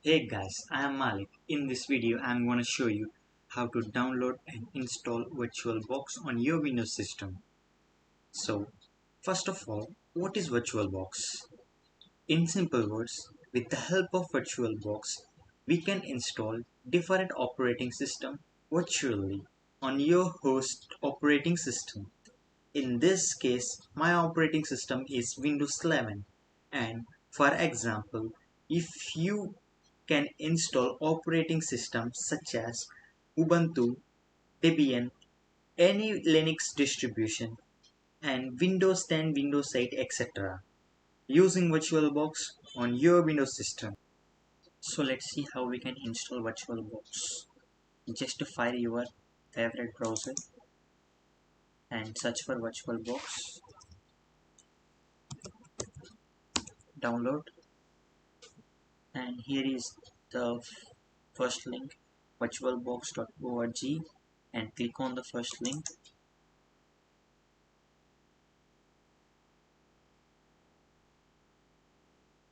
Hey guys, I am Malik. In this video, I am going to show you how to download and install VirtualBox on your Windows system. So, first of all, what is VirtualBox? In simple words, with the help of VirtualBox, we can install different operating systems virtually on your host operating system. In this case, my operating system is Windows 11, and for example, if you can install operating systems such as Ubuntu, Debian, any Linux distribution, and Windows 10, Windows 8, etc. using VirtualBox on your Windows system. So let's see how we can install VirtualBox. Just fire your favorite browser and search for VirtualBox, download, and here is the first link, virtualbox.org, and click on the first link.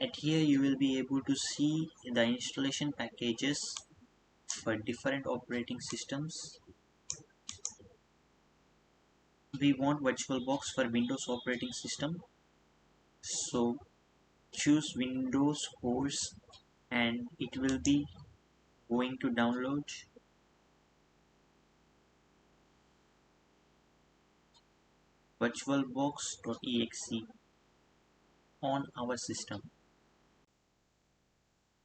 At here you will be able to see the installation packages for different operating systems. We want VirtualBox for Windows operating system, so choose Windows host and it will be going to download. virtualbox.exe on our system.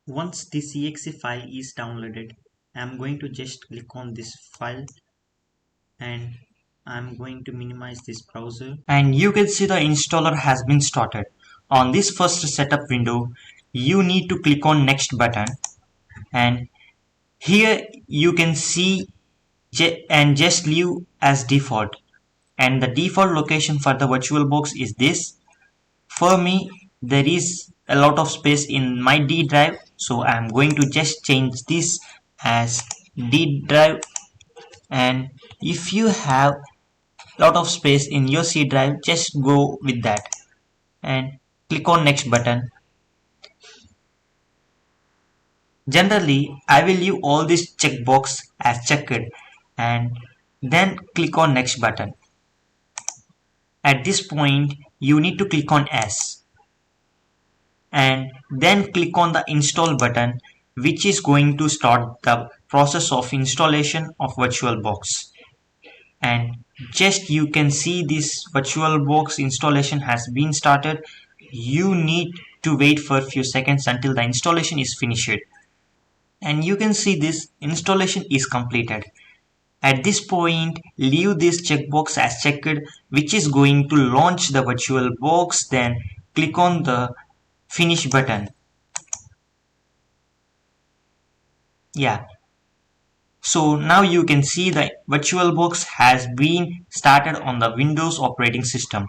Once this exe file is downloaded, I am going to just click on this file and I'm going to minimize this browser, and you can see the installer has been started. On this first setup window, you need to click on next button, and here you can see and just leave as default, and the default location for the VirtualBox is this. For me, there is a lot of space in my D drive, so I'm going to just change this as D drive, and if you have lot of space in your C drive, just go with that and click on next button. Generally, I will leave all this checkbox as checked and then click on next button. At this point, you need to click on S and then click on the install button, which is going to start the process of installation of VirtualBox. And just you can see this VirtualBox installation has been started. You need to wait for a few seconds until the installation is finished, and you can see this installation is completed. At this point, leave this checkbox as checked, which is going to launch the VirtualBox. Then click on the finish button. Yeah. So now you can see the VirtualBox has been started on the Windows operating system.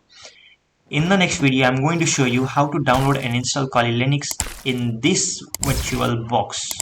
In the next video, I'm going to show you how to download and install Kali Linux in this VirtualBox.